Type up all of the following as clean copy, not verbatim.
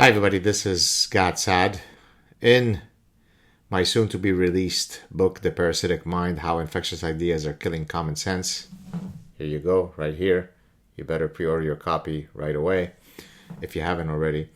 Hi everybody, this is Gad Saad. In my soon-to-be released book, The Parasitic Mind, How Infectious Ideas Are Killing Common Sense. Here you go, right here. You better pre-order your copy right away if you haven't already.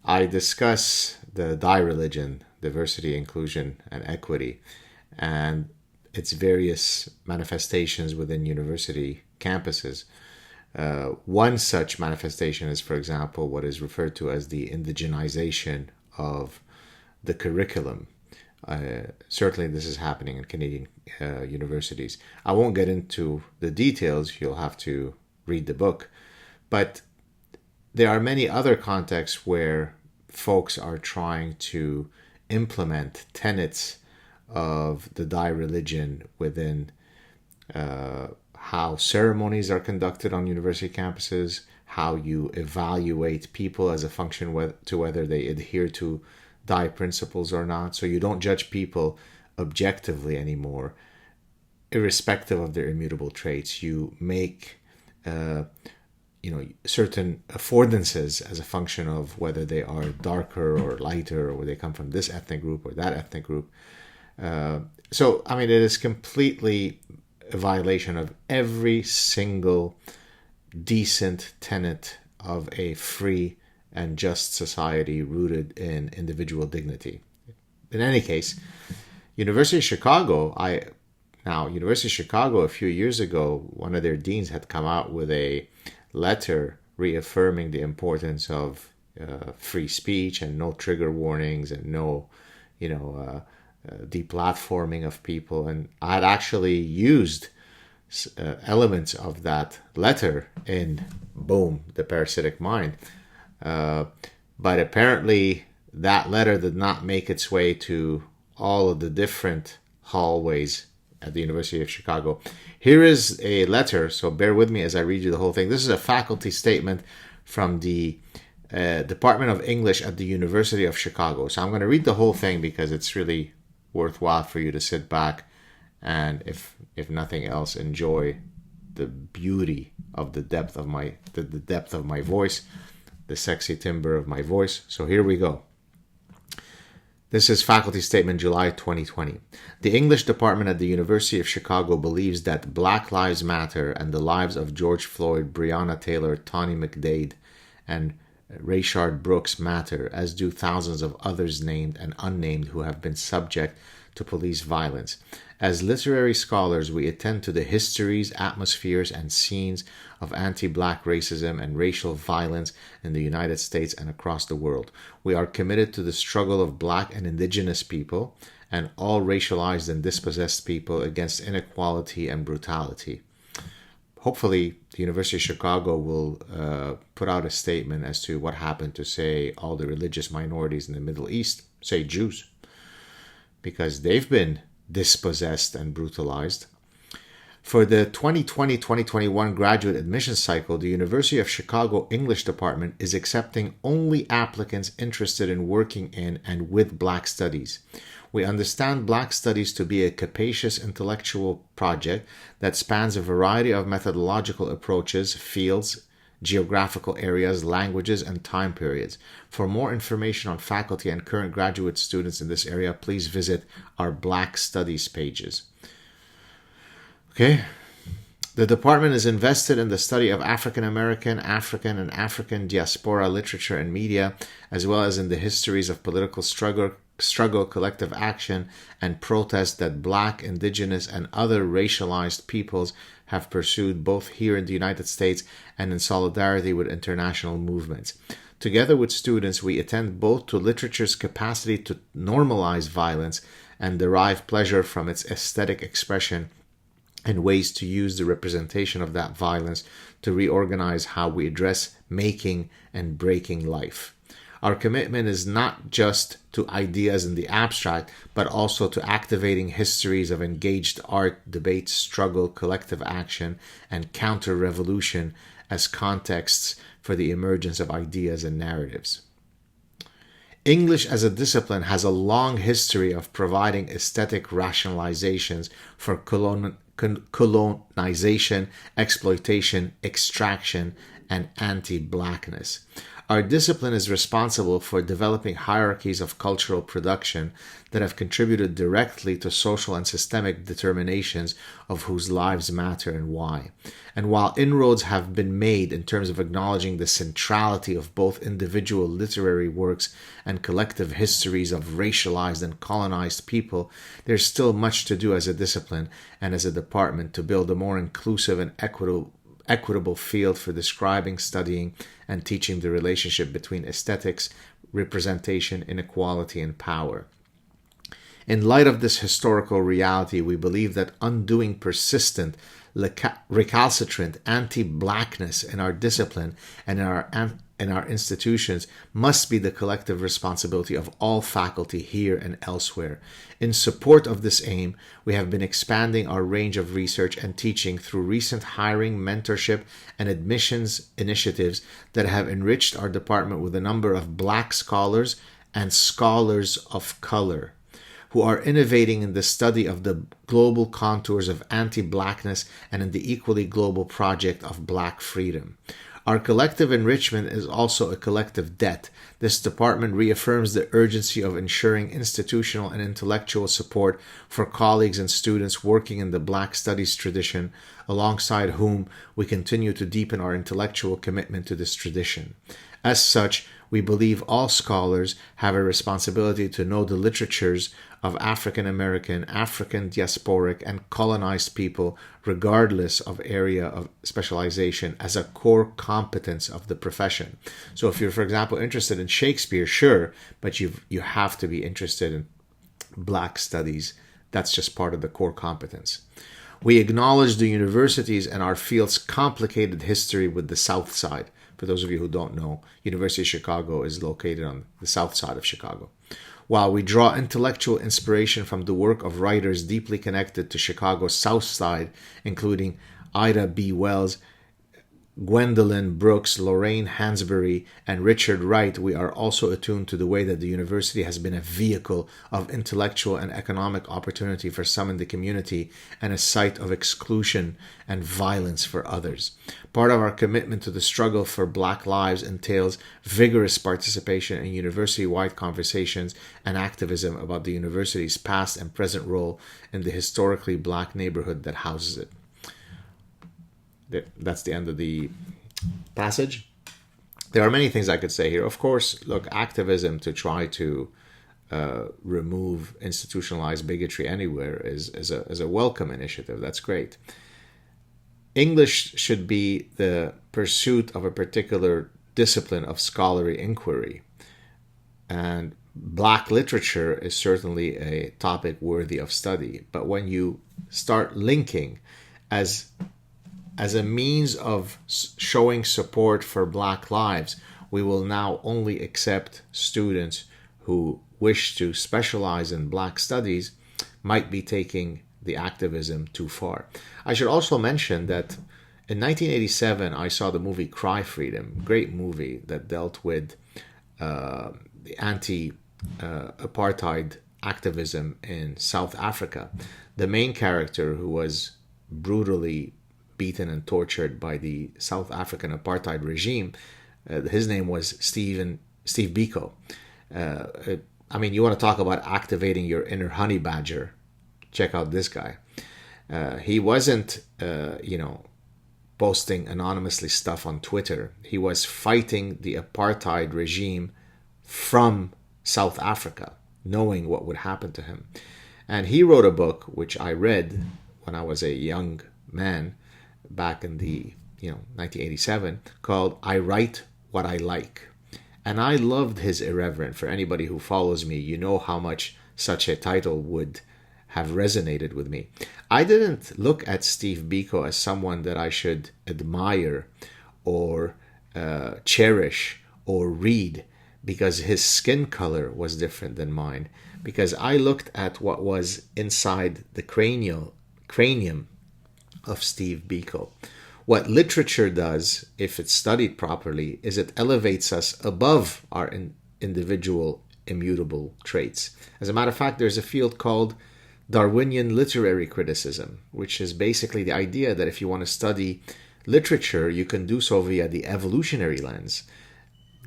I discuss the religion, diversity, inclusion, and equity, and its various manifestations within university campuses. One such manifestation is, for example, what is referred to as the indigenization of the curriculum. Certainly, this is happening in Canadian universities. I won't get into the details. You'll have to read the book. But there are many other contexts where folks are trying to implement tenets of the religion within how ceremonies are conducted on university campuses, how you evaluate people as a function to whether they adhere to principles or not. So you don't judge people objectively anymore, irrespective of their immutable traits. You make certain affordances as a function of whether they are darker or lighter, or whether they come from this ethnic group or that ethnic group. It is completely a violation of every single decent tenet of a free and just society rooted in individual dignity. In any case, University of Chicago, a few years ago, one of their deans had come out with a letter reaffirming the importance of free speech and no trigger warnings and no, deplatforming of people. And I had actually used elements of that letter in The Parasitic Mind. But apparently that letter did not make its way to all of the different hallways at the University of Chicago. Here is a letter, so bear with me as I read you the whole thing. This is a faculty statement from the Department of English at the University of Chicago. So I'm going to read the whole thing because it's really worthwhile for you to sit back and, if nothing else, enjoy the beauty of the depth of my voice, the sexy timbre of my voice. So here we go. This is Faculty Statement, July 2020. The English Department at the University of Chicago believes that Black Lives Matter and the lives of George Floyd, Breonna Taylor, Tawny McDade, and Rayshard Brooks matter, as do thousands of others named and unnamed who have been subject to police violence. As literary scholars, we attend to the histories, atmospheres, and scenes of anti-Black racism and racial violence in the United States and across the world. We are committed to the struggle of Black and Indigenous people and all racialized and dispossessed people against inequality and brutality. Hopefully, the University of Chicago will put out a statement as to what happened to, say, all the religious minorities in the Middle East, say Jews, because they've been dispossessed and brutalized. For the 2020-2021 graduate admission cycle, the University of Chicago English Department is accepting only applicants interested in working in and with Black studies. We understand Black studies to be a capacious intellectual project that spans a variety of methodological approaches, fields, geographical areas, languages, and time periods. For more information on faculty and current graduate students in this area, please visit our Black Studies pages. Okay. The department is invested in the study of African American, African, and African diaspora literature and media, as well as in the histories of political struggle, collective action, and protest that Black, Indigenous, and other racialized peoples have pursued both here in the United States and in solidarity with international movements. Together with students, we attend both to literature's capacity to normalize violence and derive pleasure from its aesthetic expression, and ways to use the representation of that violence to reorganize how we address making and breaking life. Our commitment is not just to ideas in the abstract, but also to activating histories of engaged art, debate, struggle, collective action, and counter-revolution as contexts for the emergence of ideas and narratives. English as a discipline has a long history of providing aesthetic rationalizations for colonization, exploitation, extraction, and anti-Blackness. Our discipline is responsible for developing hierarchies of cultural production that have contributed directly to social and systemic determinations of whose lives matter and why. And while inroads have been made in terms of acknowledging the centrality of both individual literary works and collective histories of racialized and colonized people, there's still much to do as a discipline and as a department to build a more inclusive and equitable field for describing, studying, and teaching the relationship between aesthetics, representation, inequality, and power. In light of this historical reality, we believe that undoing persistent, recalcitrant anti-blackness in our discipline and in our institutions must be the collective responsibility of all faculty here and elsewhere. In support of this aim, we have been expanding our range of research and teaching through recent hiring, mentorship, and admissions initiatives that have enriched our department with a number of Black scholars and scholars of color who are innovating in the study of the global contours of anti-blackness and in the equally global project of Black freedom. Our collective enrichment is also a collective debt. This department reaffirms the urgency of ensuring institutional and intellectual support for colleagues and students working in the Black studies tradition, alongside whom we continue to deepen our intellectual commitment to this tradition. As such, we believe all scholars have a responsibility to know the literatures of African American, African diasporic, and colonized people, regardless of area of specialization, as a core competence of the profession. So if you're, for example, interested in Shakespeare, sure, but you have to be interested in Black studies. That's just part of the core competence. We acknowledge the universities and our field's complicated history with the South Side. For those of you who don't know, University of Chicago is located on the south side of Chicago. While we draw intellectual inspiration from the work of writers deeply connected to Chicago's South Side, including Ida B. Wells, Gwendolyn Brooks, Lorraine Hansberry, and Richard Wright, we are also attuned to the way that the university has been a vehicle of intellectual and economic opportunity for some in the community and a site of exclusion and violence for others. Part of our commitment to the struggle for Black lives entails vigorous participation in university-wide conversations and activism about the university's past and present role in the historically Black neighborhood that houses it. That's the end of the passage. There are many things I could say here. Of course, look, activism to try to remove institutionalized bigotry anywhere is a welcome initiative. That's great. English should be the pursuit of a particular discipline of scholarly inquiry. And Black literature is certainly a topic worthy of study. But when you start linking as a means of showing support for Black lives, we will now only accept students who wish to specialize in Black studies, might be taking the activism too far. I should also mention that in 1987, I saw the movie Cry Freedom, great movie that dealt with the anti-apartheid activism in South Africa. The main character, who was brutally beaten and tortured by the South African apartheid regime, his name was Steve Biko. I mean, you want to talk about activating your inner honey badger, check out this guy. He wasn't, posting anonymously stuff on Twitter. He was fighting the apartheid regime from South Africa, knowing what would happen to him. And he wrote a book, which I read when I was a young man, back in the 1987, called I Write What I Like. And I loved his irreverent. For anybody who follows me, you know how much such a title would have resonated with me. I didn't look at Steve Biko as someone that I should admire or cherish or read because his skin color was different than mine, because I looked at what was inside the cranium of Steve Biko. What literature does, if it's studied properly, is it elevates us above our individual immutable traits. As a matter of fact, there's a field called Darwinian literary criticism, which is basically the idea that if you want to study literature, you can do so via the evolutionary lens.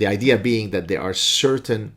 The idea being that there are certain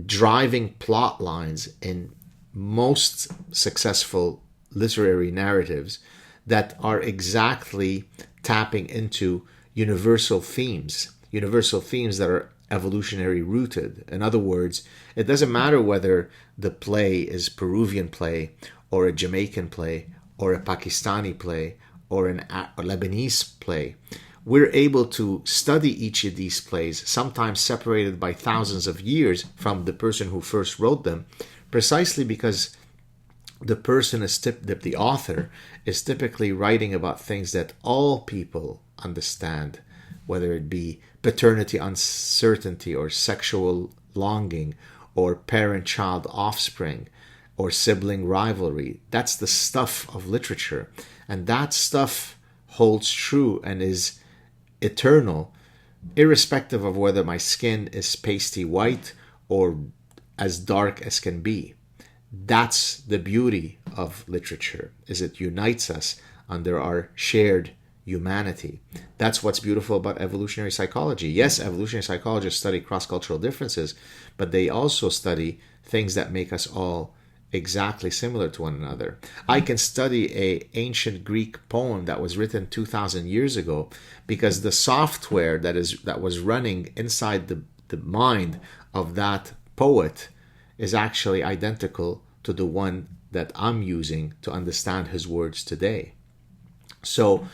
driving plot lines in most successful literary narratives that are exactly tapping into universal themes that are evolutionary rooted. In other words, it doesn't matter whether the play is Peruvian play or a Jamaican play or a Pakistani play or a Lebanese play. We're able to study each of these plays, sometimes separated by thousands of years from the person who first wrote them, precisely because the person is the author is typically writing about things that all people understand, whether it be paternity uncertainty or sexual longing or parent-child offspring or sibling rivalry. That's the stuff of literature. And that stuff holds true and is eternal, irrespective of whether my skin is pasty white or as dark as can be. That's the beauty of literature, is it unites us under our shared humanity. That's what's beautiful about evolutionary psychology. Yes, evolutionary psychologists study cross-cultural differences, but they also study things that make us all exactly similar to one another. I can study an ancient Greek poem that was written 2,000 years ago because the software that was running inside the mind of that poet is actually identical to the one that I'm using to understand his words today. So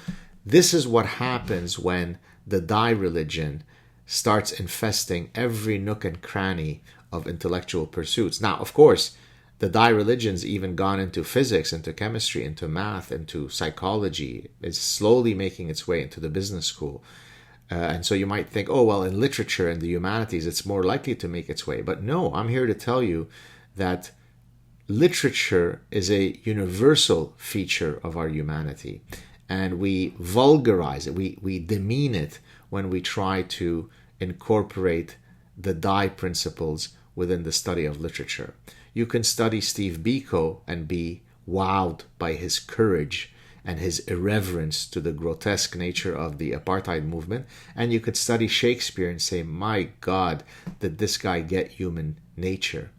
this is what happens when the die religion starts infesting every nook and cranny of intellectual pursuits. Now, of course, the die religion's even gone into physics, into chemistry, into math, into psychology. It's slowly making its way into the business school. And so you might think, oh, well, in literature and the humanities, it's more likely to make its way. But no, I'm here to tell you that literature is a universal feature of our humanity. And we vulgarize it, we demean it when we try to incorporate the die principles within the study of literature. You can study Steve Biko and be wowed by his courage and his irreverence to the grotesque nature of the apartheid movement. And you could study Shakespeare and say, my God, did this guy get human nature?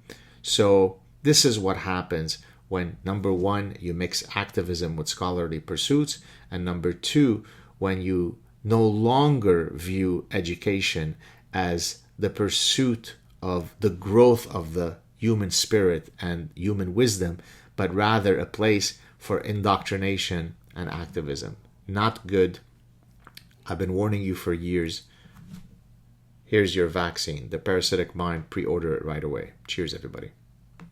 So this is what happens when, number one, you mix activism with scholarly pursuits, and number two, when you no longer view education as the pursuit of the growth of the human spirit and human wisdom, but rather a place for indoctrination and activism. Not good. I've been warning you for years. Here's your vaccine, the Parasitic Mind. Pre-order it right away. Cheers, everybody.